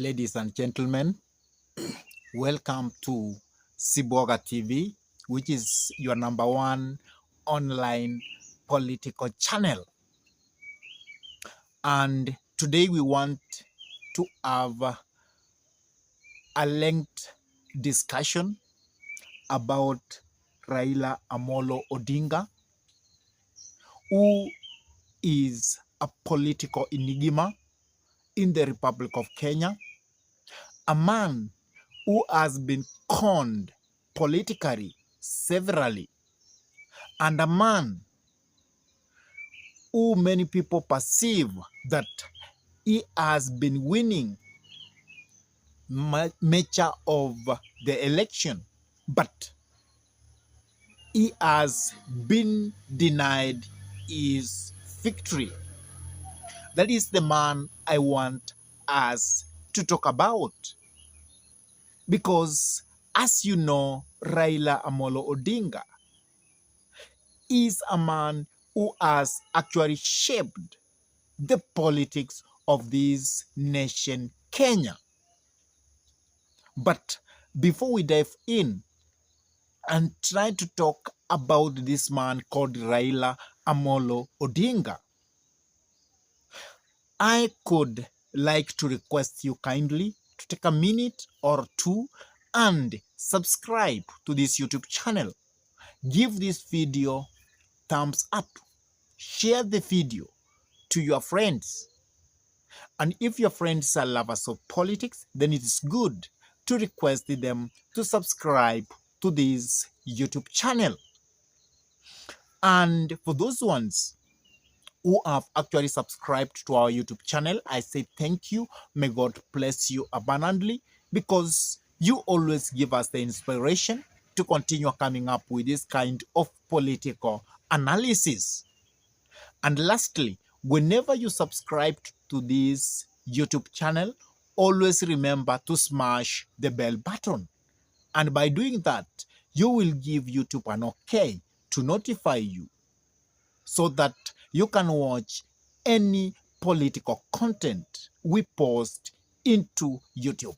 Ladies and gentlemen, welcome to Siboga TV, which is your number one online political channel. And today we want to have a lengthy discussion about Raila Amolo Odinga, who is a political enigma in the Republic of Kenya, a man who has been conned politically severally, and a man who many people perceive that he has been winning much of the election, but he has been denied his victory. That is the man I want us to talk about. Because, as you know, Raila Amolo Odinga is a man who has actually shaped the politics of this nation, Kenya. But before we dive in and try to talk about this man called Raila Amolo Odinga, I could like to request you kindly to take a minute or two and subscribe to this YouTube channel. Give this video thumbs up. Share the video to your friends. And if your friends are lovers of politics, then it is good to request them to subscribe to this YouTube channel. And for those ones who have actually subscribed to our YouTube channel, I say thank you. May God bless you abundantly, because you always give us the inspiration to continue coming up with this kind of political analysis. And lastly, whenever you subscribe to this YouTube channel, always remember to smash the bell button. And by doing that, you will give YouTube an okay to notify you so that you can watch any political content we post into YouTube.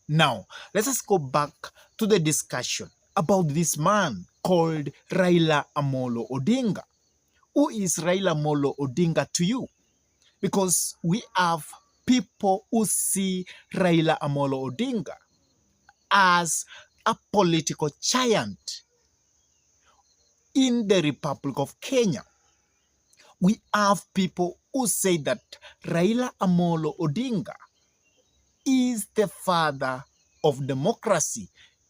Now, let us go back to the discussion about this man called Raila Amolo Odinga. Who is Raila Amolo Odinga to you? Because we have people who see Raila Amolo Odinga as a political giant in the Republic of Kenya. We have people who say that Raila Amolo Odinga is the father of democracy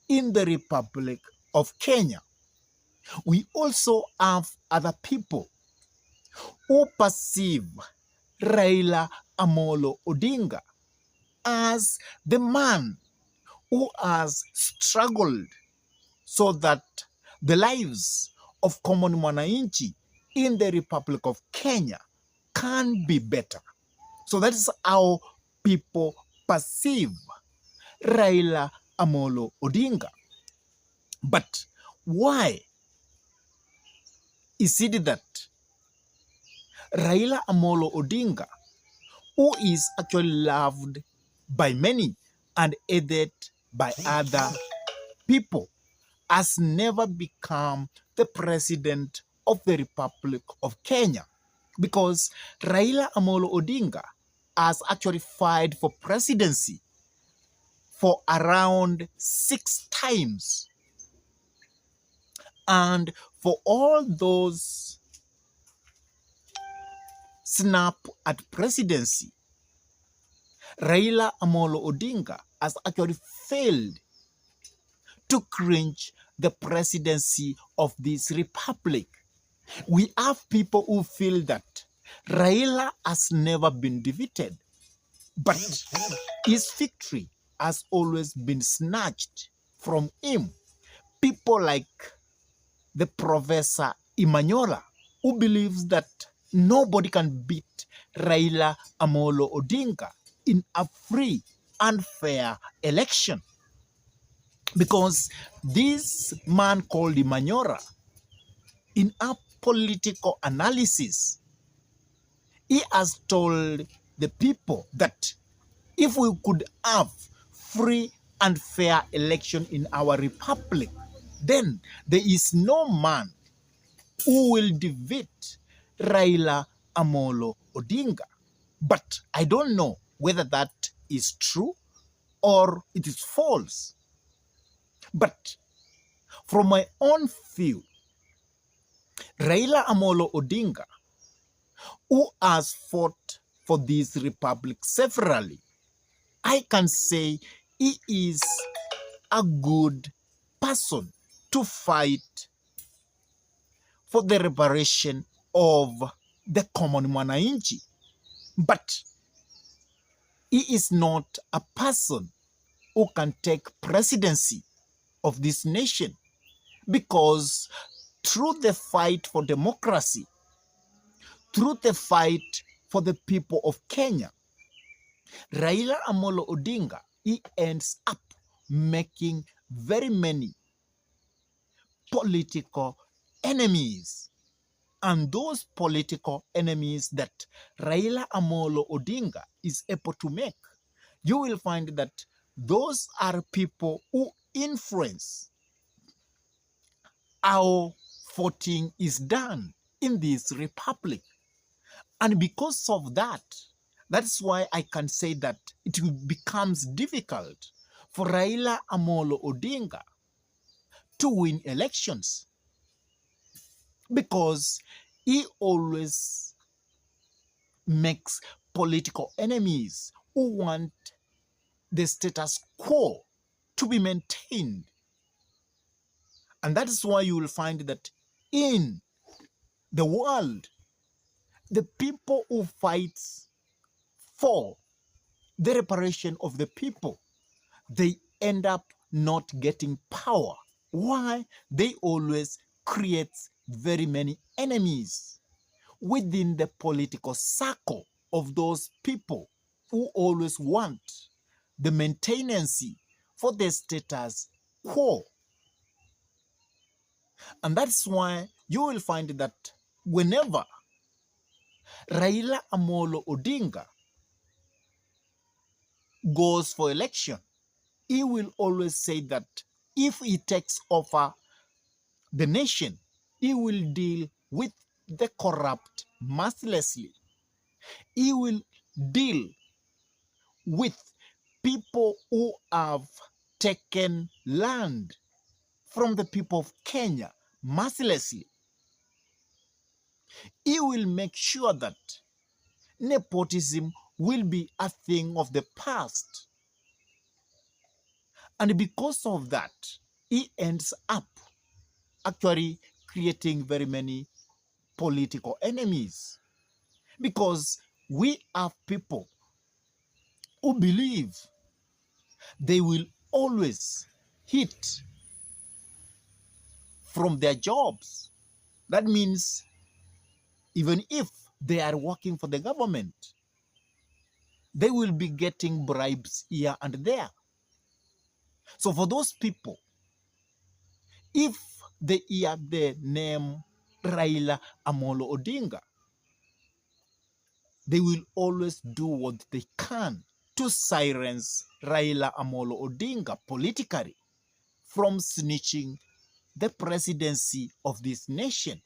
in the Republic of Kenya. We also have other people who perceive Raila Amolo Odinga as the man who has struggled so that the lives of common mwananchi in the Republic of Kenya can be better. So that is how people perceive Raila Amolo Odinga. But why is it that Raila Amolo Odinga, who is actually loved by many and aided by other people, has never become the president of the Republic of Kenya? Because Raila Amolo Odinga has actually fight for presidency for around 6 times. And for all those snap at presidency, Raila Amolo Odinga has actually failed to clinch the presidency of this republic. We have people who feel that Raila has never been defeated, but his victory has always been snatched from him. People like the Professor Imanyola, who believes that nobody can beat Raila Amolo Odinga in a free and fair election. Because this man called Imanyola, in a political analysis, he has told the people that If we could have free and fair election in our republic, then there is no man who will defeat Raila Amolo Odinga. But I don't know whether that is true or it is false. But from my own view, Raila Amolo Odinga, who has fought for this republic severally, I can say he is a good person to fight for the liberation of the common mwananchi. But he is not a person who can take presidency of this nation, because through the fight for democracy, through the fight for the people of Kenya, Raila Amolo Odinga, he ends up making very many political enemies. And those political enemies that Raila Amolo Odinga is able to make, you will find that those are people who influence how voting is done in this republic. And because of that, that's why I can say that it becomes difficult for Raila Amolo Odinga to win elections, because he always makes political enemies who want the status quo to be maintained. And that is why you will find that in the world, the people who fight for the reparation of the people, they end up not getting power. Why? They always create very many enemies within the political circle of those people who always want the maintenance for the status quo. And that's why you will find that whenever Raila Amolo Odinga goes for election, he will always say that if he takes over the nation, he will deal with the corrupt mercilessly. He will deal with people who have taken land from the people of Kenya mercilessly. He will make sure that nepotism will be a thing of the past. And because of that, he ends up actually creating very many political enemies. Because we have people who believe they will always hit from their jobs. That means even if they are working for the government, they will be getting bribes here and there. So for those people, if they hear the name Raila Amolo Odinga, they will always do what they can to silence Raila Amolo Odinga politically from snitching the presidency of this nation.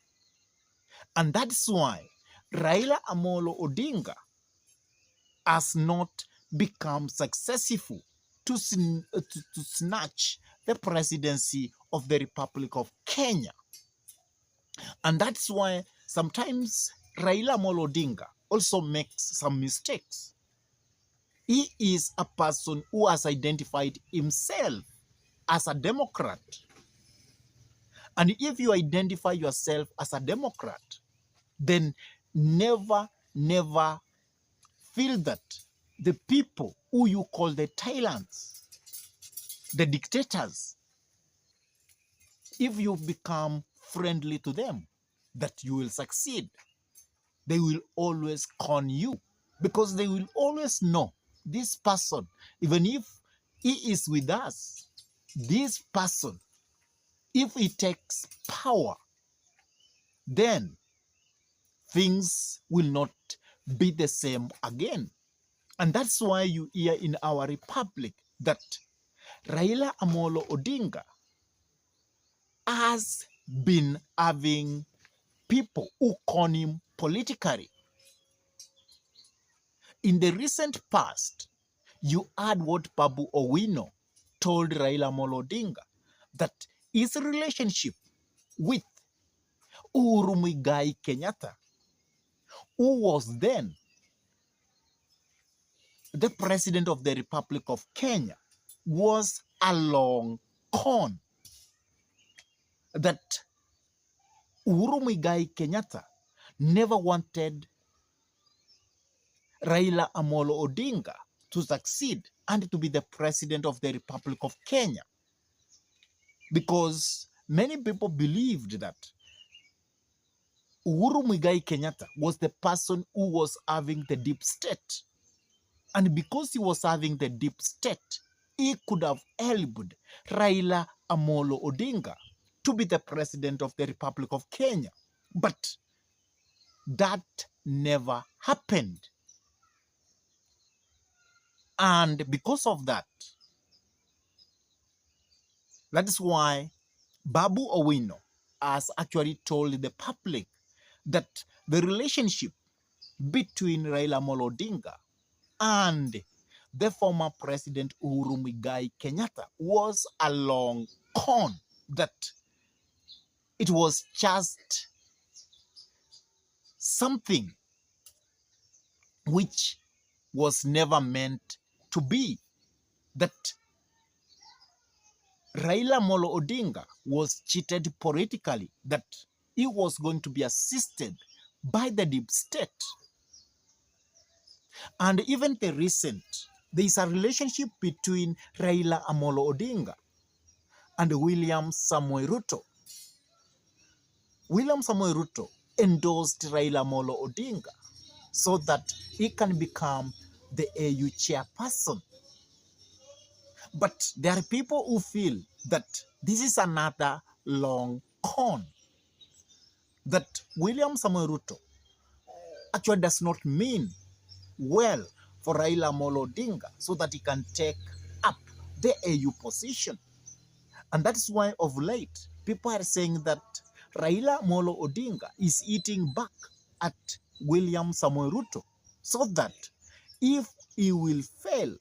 And that's why Raila Amolo Odinga has not become successful to snatch the presidency of the Republic of Kenya. And that's why sometimes Raila Amolo Odinga also makes some mistakes. He is a person who has identified himself as a Democrat. And if you identify yourself as a Democrat, then never feel that the people who you call the tyrants, the dictators, if you become friendly to them, that you will succeed. They will always con you, because they will always know this person, even if he is with us, this person, if he takes power, then things will not be the same again. And that's why you hear in our republic that Raila Amolo Odinga has been having people who con him politically. In the recent past, you heard what Babu Owino told Raila Amolo Odinga, that his relationship with Uhuru Muigai Kenyatta, who was then the president of the Republic of Kenya, was a long con. That Uhuru Muigai Kenyatta never wanted Raila Amolo Odinga to succeed and to be the president of the Republic of Kenya, because many people believed that Uhuru Muigai Kenyatta was the person who was having the deep state. And because he was having the deep state, he could have helped Raila Amolo Odinga to be the president of the Republic of Kenya. But that never happened. And because of that, that is why Babu Owino has actually told the public that the relationship between Raila Amolo Odinga and the former president Uhuru Muigai Kenyatta was a long con, that it was just something which was never meant to be, that Raila Amolo Odinga was cheated politically, that he was going to be assisted by the deep state. And even the recent, there is a relationship between Raila Amolo Odinga and William Samoei Ruto. William Samoei Ruto endorsed Raila Amolo Odinga so that he can become the AU chairperson. But there are people who feel that this is another long con, that William Samoei Ruto actually does not mean well for Raila Amolo Odinga so that he can take up the AU position. And that is why of late, people are saying that Raila Amolo Odinga is eating back at William Samoei Ruto, so that if he will fail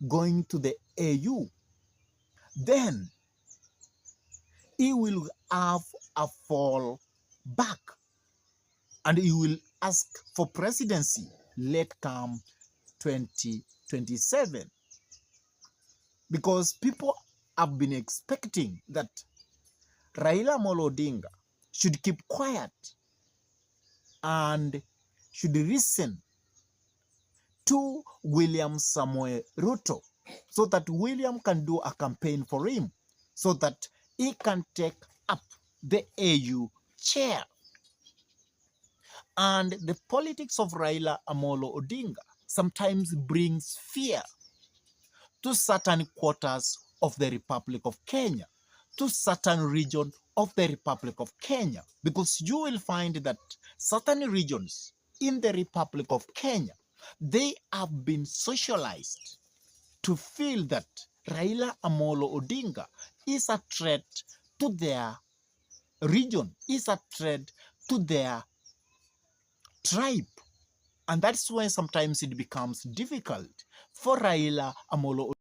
going to the AU, then he will have a fall back and he will ask for presidency late come 2027. Because people have been expecting that Raila Amolo Odinga should keep quiet and should listen to William Samoei Ruto, so that William can do a campaign for him, so that he can take up the AU chair. And the politics of Raila Amolo Odinga sometimes brings fear to certain quarters of the Republic of Kenya, to certain region of the Republic of Kenya, because you will find that certain regions in the Republic of Kenya, they have been socialized to feel that Raila Amolo Odinga is a threat to their region, is a threat to their tribe. And that's why sometimes it becomes difficult for Raila Amolo